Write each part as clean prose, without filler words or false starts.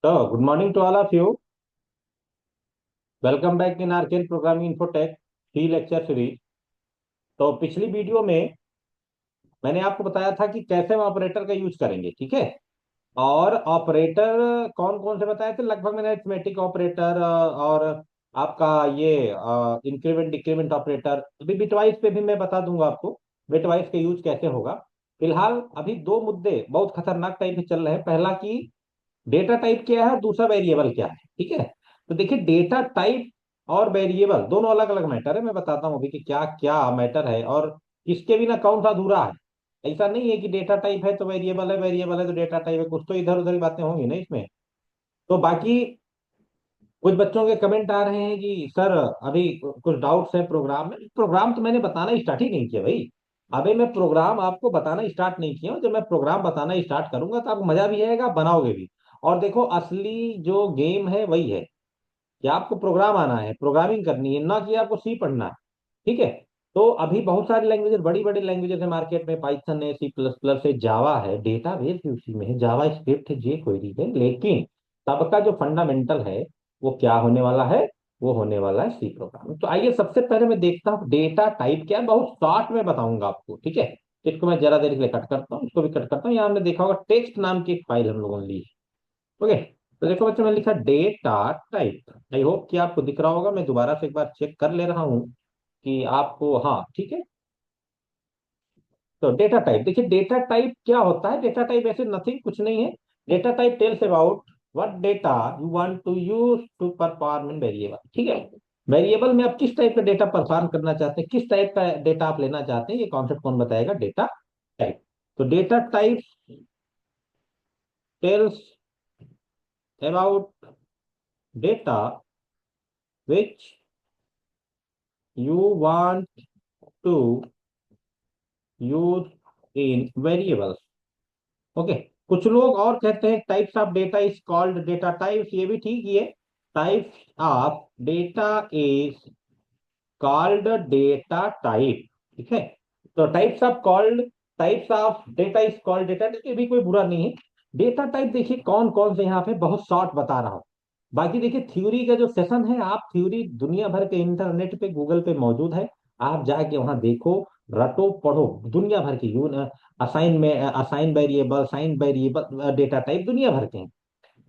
So, good morning to all of you. Welcome back in RKL Programming Infotech three lecture series. तो पिछली video में मैंने आपको बताया था कि कैसे हम ऑपरेटर का यूज करेंगे, ठीक है। और ऑपरेटर कौन कौन से बताए थे, लगभग मैंने अरिथमेटिक ऑपरेटर और आपका ये इंक्रीमेंट डिक्रीमेंट ऑपरेटर, अभी बिटवाइज पे भी मैं बता दूंगा आपको बिटवाइज का यूज कैसे होगा। फिलहाल अभी दो मुद्दे बहुत खतरनाक टाइप के चल रहे हैं। पहला कि डेटा टाइप क्या है और दूसरा वेरिएबल क्या है, ठीक है। तो देखिए, डेटा टाइप और वेरिएबल दोनों अलग अलग मैटर है। मैं बताता हूँ अभी कि क्या क्या मैटर है और किसके बिना कौन सा अधूरा है। ऐसा नहीं है कि डेटा टाइप है तो वेरिएबल है, वेरिएबल है तो डेटा टाइप है, कुछ तो इधर उधर ही बातें होंगी ना इसमें। तो बाकी कुछ बच्चों के कमेंट आ रहे हैं कि सर अभी कुछ डाउट्स हैं प्रोग्राम में। प्रोग्राम तो मैंने बताना स्टार्ट ही नहीं किया भाई। अभी मैं प्रोग्राम आपको बताना स्टार्ट नहीं किया हूं। जब मैं प्रोग्राम बताना स्टार्ट करूंगा तो आपको मजा भी आएगा, बनाओगे भी। और देखो, असली जो गेम है वही है कि आपको प्रोग्राम आना है, प्रोग्रामिंग करनी है, ना कि आपको सी पढ़ना है, ठीक है। तो अभी बहुत सारी लैंग्वेजेस, बड़ी बड़ी लैंग्वेजेस है मार्केट में। पाइथन है, सी प्लस प्लस है, जावा है, डेटाबेस भी उसी में है, जावा स्क्रिप्ट है, जे क्वेरी है। लेकिन सबका जो फंडामेंटल है वो क्या होने वाला है, वो होने वाला है सी प्रोग्राम। तो आइए सबसे पहले मैं देखता हूँ डेटा टाइप क्या है, बहुत शॉर्ट में बताऊंगा आपको, ठीक है। इसको मैं जरा देर के लिए कट करता हूँ, इसको भी कट करता हूँ। यहाँ हमने देखा होगा टेक्स्ट नाम की एक फाइल हम लोगों ने ली है, ओके। तो देखो बच्चों, मैंने लिखा डेटा टाइप। आई होप कि आपको दिख रहा होगा। मैं दोबारा से एक बार चेक कर ले रहा हूँ कि आपको, हाँ ठीक है। तो डेटा टाइप देखिए, डेटा टाइप क्या होता है। डेटा टाइप ऐसे नथिंग, कुछ नहीं है। Data type tells about what data you want to use to perform in variable, ठीक है। वेरिएबल में आप किस टाइप का डेटा परफॉर्म करना चाहते हैं, किस टाइप का डेटा आप लेना चाहते हैं, ये कॉन्सेप्ट कौन बताएगा, डेटा टाइप। तो data type tells about data which you want to use in variables, okay. कुछ लोग और कहते हैं types of data is called data types, ये भी ठीक ही है। Types of data is called data type, ठीक है। तो types of data is called data type, ये भी कोई बुरा नहीं है। डेटा टाइप देखिए कौन कौन से, यहाँ पे बहुत शॉर्ट बता रहा हूँ। बाकी देखिए, थ्योरी का जो सेशन है, आप थ्योरी दुनिया भर के इंटरनेट पे गूगल पे मौजूद है। आप जाके वहां देखो, रटो, पढ़ो। दुनिया भर की असाइन में assign variable, sign variable, data type दुनिया भर के हैं।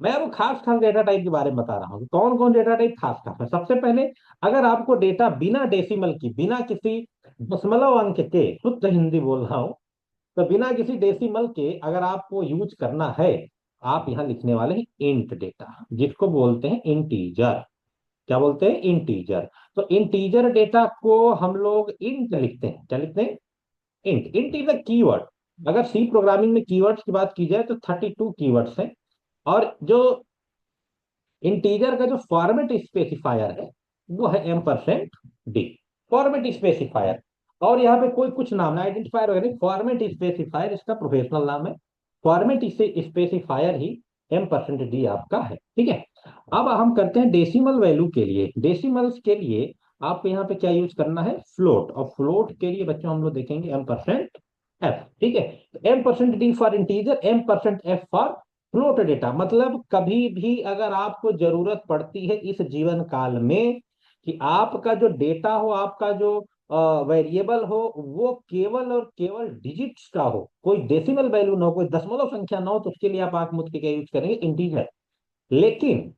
मैं वो खास खास डेटा टाइप के बारे में बता रहा हूँ, कौन कौन डेटा टाइप खास खास है। सबसे पहले, अगर आपको डेटा बिना डेसिमल की, बिना किसी दशमलव अंक के, शुद्ध हिंदी बोल रहा हूँ, तो बिना किसी डेसिमल के अगर आपको यूज करना है, आप यहाँ लिखने वाले हैं इंट डेटा, जिसको बोलते हैं इंटीजर। क्या बोलते हैं, इंटीजर। तो इंटीजर डेटा को हम लोग इंट लिखते हैं। क्या लिखते हैं, int. Int is a keyword. अगर सी प्रोग्रामिंग में कीवर्ड्स की बात की जाए तो 32 कीवर्ड्स हैं। और जो इंटीजर का जो फॉर्मेट स्पेसिफायर है वो है %d, फॉर्मेट स्पेसिफायर। और यहाँ पे कोई कुछ नाम है, आइडेंटिफायर वगैरह, फॉर्मेट स्पेसिफायर इसका प्रोफेशनल नाम है। फॉर्मेट स्पेसिफायर ही %d आपका है, ठीक है। अब हम करते हैं डेसिमल वैल्यू के लिए। डेसिमल्स के लिए आपको यहाँ पे क्या यूज करना है, फ्लोट। और फ्लोट के लिए बच्चों हम लोग देखेंगे %f, ठीक है। %d for integer, %f for float data. मतलब कभी भी अगर आपको जरूरत पड़ती है इस जीवन काल में कि आपका जो डेटा हो, आपका जो वेरिएबल हो, वो केवल और केवल डिजिट्स का हो, कोई डेसिमल वैल्यू ना हो, कोई दशमलव संख्या ना हो, तो उसके लिए आप आंख मूंद के क्या यूज करेंगे, इंटीजर। लेकिन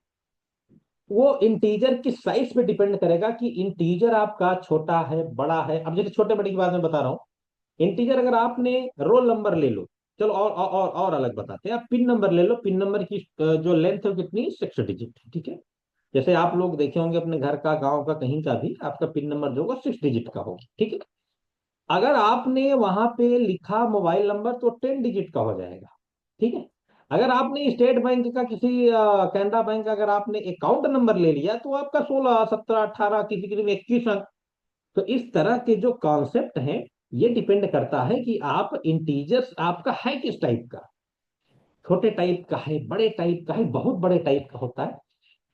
वो इंटीजर की साइज पे डिपेंड करेगा कि इंटीजर आपका छोटा है, बड़ा है। अब जैसे छोटे बड़े की बात मैं बता रहा हूँ। इंटीजर अगर आपने रोल नंबर ले लो, चलो और अलग बताते हैं। आप पिन नंबर ले लो, पिन नंबर की जो लेंथ है कितनी, 6 डिजिट, ठीक है। जैसे आप लोग देखे होंगे अपने घर का, गांव का, कहीं का भी, आपका पिन नंबर जो होगा 6 डिजिट का होगा, ठीक है। अगर आपने वहां पे लिखा मोबाइल नंबर तो 10 डिजिट का हो जाएगा, ठीक है। अगर आपने स्टेट बैंक का, किसी कैनरा बैंक का अगर आपने अकाउंट नंबर ले लिया तो आपका 16, 17, 18, किसी किसी में 21 अंक। तो इस तरह के जो कॉन्सेप्ट हैं, ये डिपेंड करता है कि आप इंटीजर्स आपका है किस टाइप का, छोटे टाइप का है, बड़े टाइप का है, बहुत बड़े टाइप का होता है।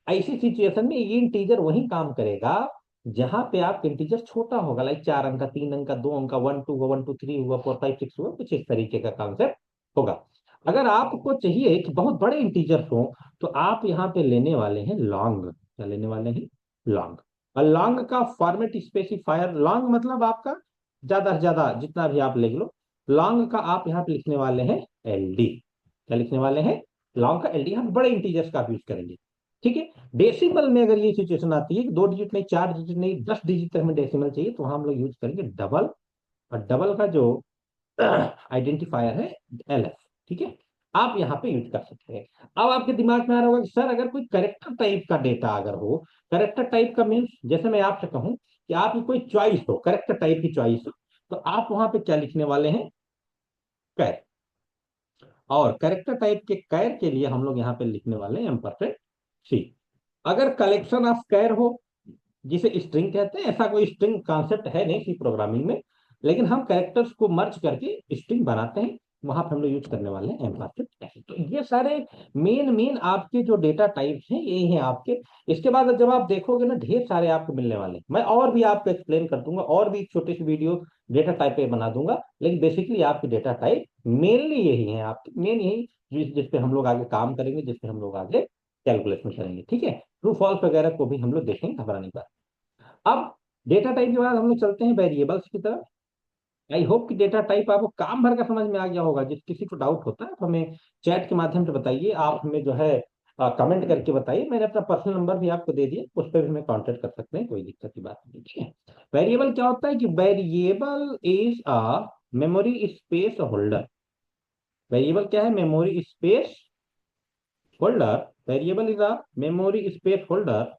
ऐसी सिचुएशन में ये इंटीजर वही काम करेगा जहां पे आप इंटीजर छोटा होगा, लाइक 4 अंक का, 3 अंक का, 2 अंक का, 1 2 हुआ, 1 2 3 हुआ, 4 5 6 हुआ, कुछ इस तरीके का कॉन्सेप्ट होगा। अगर आपको चाहिए कि बहुत बड़े इंटीजर्स हो, तो आप यहाँ पे लेने वाले हैं लॉन्ग। क्या लेने वाले हैं? लॉन्ग। और लॉन्ग का फॉर्मेट स्पेसिफायर, लॉन्ग मतलब आपका ज्यादा से ज्यादा जितना भी आप लिख लो, लॉन्ग का आप यहाँ पे लिखने वाले हैं एलडी। क्या लिखने वाले हैं? लॉन्ग का एलडी। हम बड़े इंटीजर्स का यूज करेंगे। ठीक है। डेसिमल में अगर ये सिचुएशन आती है कि 2 डिजिट नहीं, 4 डिजिट नहीं, 10 डिजिट तक में डेसिमल चाहिए, तो हम लोग यूज करेंगे डबल। और डबल का जो आइडेंटिफायर है एलएफ। ठीक है। आप यहाँ पे यूज कर सकते हैं। अब आपके दिमाग में आ रहा होगा कि सर अगर कोई करेक्टर टाइप का डेटा अगर हो, करेक्टर टाइप का मीन्स जैसे मैं आपसे कहूं कि आपकी कोई चॉइस हो, करेक्टर टाइप की चॉइस हो, तो आप वहां पे क्या लिखने वाले हैं? कैर। और करेक्टर टाइप के कैर के लिए हम लोग यहाँ पे लिखने वाले हैं एम्परसेंड सी। अगर कलेक्शन ऑफ कैर हो, जिसे स्ट्रिंग कहते हैं, ऐसा कोई स्ट्रिंग कॉन्सेप्ट है नहीं सी प्रोग्रामिंग में, लेकिन हम कैरेक्टर्स को मर्ज करके स्ट्रिंग बनाते हैं, वहां पर हम लोग यूज करने वाले हैं एम्परसेंड। तो ये सारे मेन मेन आपके जो डेटा टाइप्स हैं यही हैं आपके। इसके बाद जब आप देखोगे ना, ढेर सारे आपको मिलने वाले हैं। मैं और भी आपको एक्सप्लेन कर दूंगा, और भी छोटी सी वीडियो डेटा टाइप पे बना दूंगा, लेकिन बेसिकली आपके डेटा टाइप मेनली यही है आपके, मेन यही जिस पे हम लोग आगे काम करेंगे, जिस पे हम लोग आगे कैलकुलेशन करेंगे। ठीक है। ट्रू फॉल्स वगैरह को भी हम लोग देखेंगे, घबराने का। अब डेटा टाइप के बाद हम लोग चलते हैं वेरिएबल्स की तरफ। आई होप कि डेटा टाइप आपको काम भर का समझ में आ गया होगा। जिस किसी को डाउट होता है तो हमें चैट के माध्यम से बताइए, आप हमें जो है कमेंट करके बताइए। मैंने अपना पर्सनल नंबर भी आपको दे दिया, उस पर भी हमें कांटेक्ट कर सकते हैं, कोई दिक्कत की बात नहीं। ठीक है। वेरिएबल क्या होता है कि variable is a memory space holder. Variable क्या है? Memory space holder. Variable is a memory space holder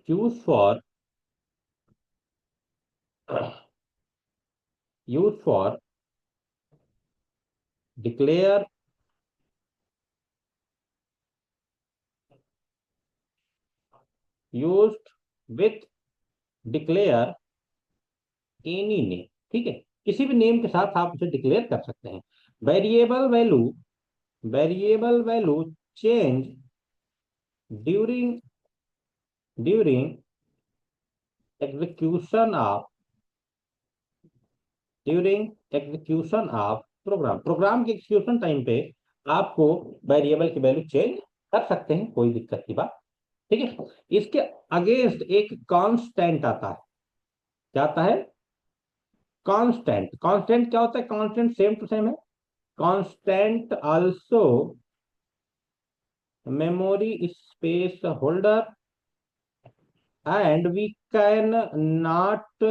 use for use for declare used with declare any name। ठीक है। किसी भी नेम के साथ आप उसे डिक्लेयर कर सकते हैं। Variable value, variable value change during during execution of during execution of program. Program के एग्जीक्यूशन टाइम पे आपको वेरिएबल की वैल्यू चेंज कर सकते हैं, कोई दिक्कत की बात। ठीक है। इसके अगेंस्ट एक कांस्टेंट आता है। क्या आता है? कांस्टेंट। कांस्टेंट क्या होता है? कांस्टेंट सेम टू सेम है। Constant also memory space holder, and we can not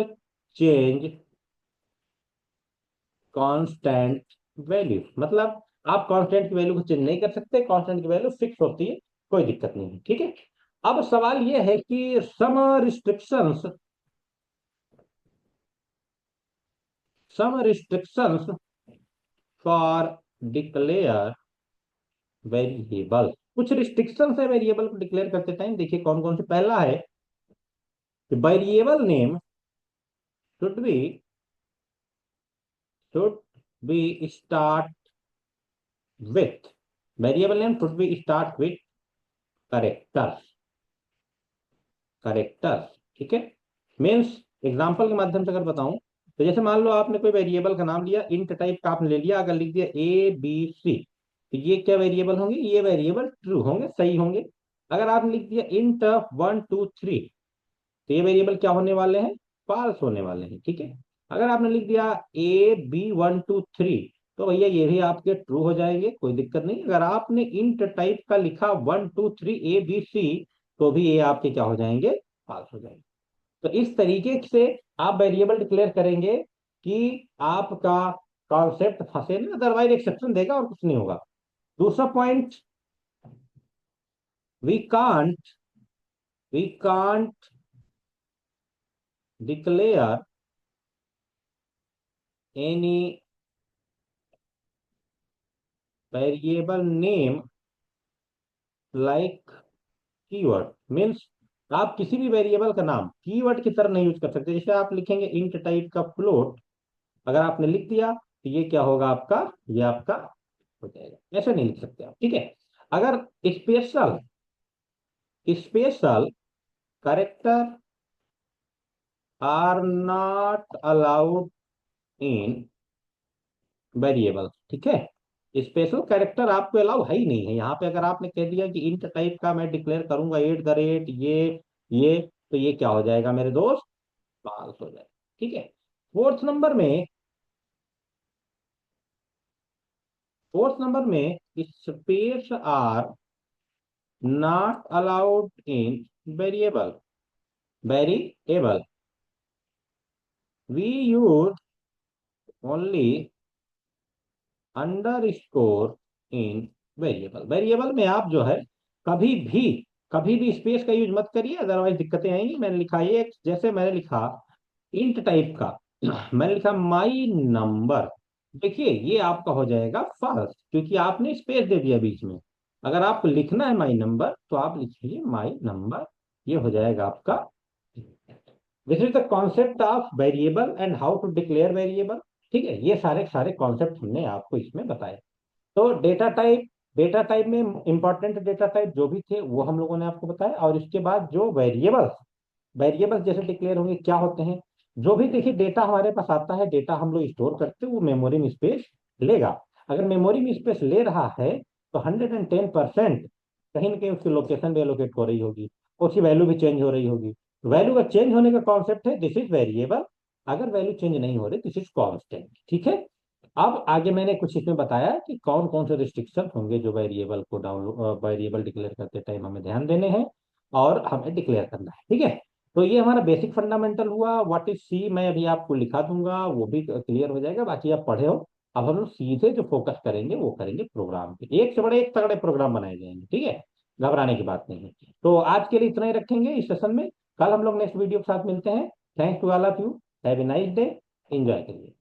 change constant value. मतलब आप कांस्टेंट की वैल्यू को चेंज नहीं कर सकते, कांस्टेंट की वैल्यू फिक्स होती है, कोई दिक्कत नहीं है। ठीक है। अब सवाल यह है कि some restrictions for declare variable. कुछ रिस्ट्रिक्शंस है वेरिएबल को डिक्लेयर करते टाइम। देखिए कौन कौन से। पहला है कि variable name should be should be start with variable name should be start with characters। Characters. ठीक है। मीन्स एग्जांपल के माध्यम से अगर बताऊं, तो जैसे मान लो आपने कोई वेरिएबल का नाम लिया, इंट टाइप का आपने ले लिया, अगर लिख दिया ABC, तो ये क्या वेरिएबल होंगे? ये वेरिएबल ट्रू होंगे, सही होंगे। अगर आपने लिख दिया इंट 1 2 3, तो ये वेरिएबल क्या होने वाले हैं? फॉल्स होने वाले हैं। ठीक है। अगर आपने लिख दिया AB 1 2 3, तो भैया ये भी आपके ट्रू हो जाएंगे, कोई दिक्कत नहीं। अगर आपने इंट टाइप का लिखा 1 2 3 ABC, तो भी ये आपके क्या हो जाएंगे? फॉल्स हो जाएंगे। तो इस तरीके से आप वेरिएबल डिक्लेयर करेंगे कि आपका कॉन्सेप्ट फंसे ना, अदरवाइज एक्सेप्शन देगा और कुछ नहीं होगा। दूसरा point, we can't we can't declare any variable name like keyword. Means आप किसी भी वेरिएबल का नाम कीवर्ड की तरह नहीं यूज कर सकते। जैसे आप लिखेंगे इंट टाइप का फ्लोट, अगर आपने लिख दिया तो ये क्या होगा आपका? ये आपका हो जाएगा। ऐसे नहीं लिख सकते आप। ठीक है। अगर special special character are not allowed in variable, ठीक है। स्पेशल कैरेक्टर आपको अलाउ है ही नहीं है यहाँ पे। अगर आपने कह दिया कि इंट टाइप का मैं डिक्लेयर करूंगा एट द रेट ये तो ये क्या हो जाएगा मेरे दोस्त, पास हो जाएगा, ठीक है। फोर्थ नंबर में, space are not allowed in variable, variable we use only underscore in variable. Variable में आप जो है कभी भी कभी भी स्पेस का यूज मत करिए, अदरवाइज दिक्कतें आएंगी। मैंने लिखा ये, जैसे मैंने लिखा इंट टाइप का, मैंने लिखा माई नंबर, देखिए ये आपका हो जाएगा फर्स्ट, क्योंकि आपने स्पेस दे दिया बीच में। अगर आपको लिखना है माई नंबर तो आप लिखिए माई नंबर, ये हो जाएगा आपका। This is the concept of variable and how to declare variable, ठीक है। ये सारे सारे कॉन्सेप्ट हमने आपको इसमें बताए। तो डेटा टाइप में इंपॉर्टेंट डेटा टाइप जो भी थे वो हम लोगों ने आपको बताया। और इसके बाद जो वेरिएबल्स, जैसे डिक्लेयर होंगे क्या होते हैं, जो भी देखिए डेटा हमारे पास आता है, डेटा हम लोग स्टोर करते हैं, वो मेमोरी में स्पेस लेगा। अगर मेमोरी में स्पेस ले रहा है तो 110% कहीं ना कहीं उसकी लोकेशन भी एलोकेट हो रही होगी, उसकी वैल्यू भी चेंज हो रही होगी। वैल्यू का चेंज होने का कॉन्सेप्ट है दिस इज वेरिएबल। अगर वैल्यू चेंज नहीं हो रही दिस इज कॉन्स्टेंट, ठीक है। अब आगे मैंने कुछ इसमें बताया कि कौन कौन से रिस्ट्रिक्शन होंगे जो वेरिएबल को डाउनलोड, वेरिएबल डिक्लेयर करते टाइम हमें ध्यान देने हैं और हमें डिक्लेयर करना है, ठीक है। तो ये हमारा बेसिक फंडामेंटल हुआ। व्हाट इज सी मैं अभी आपको लिखा दूंगा, वो भी क्लियर हो जाएगा, बाकी आप पढ़े हो। अब हम लोग सीधे जो फोकस करेंगे वो करेंगे प्रोग्राम पे, एक से बड़े एक तगड़े प्रोग्राम बनाए जाएंगे, ठीक है। घबराने की बात नहीं है। तो आज के लिए इतना ही रखेंगे इस सेशन में। कल हम लोग नेक्स्ट वीडियो के साथ मिलते हैं। Thanks to all of you, have a nice day, enjoy करिए।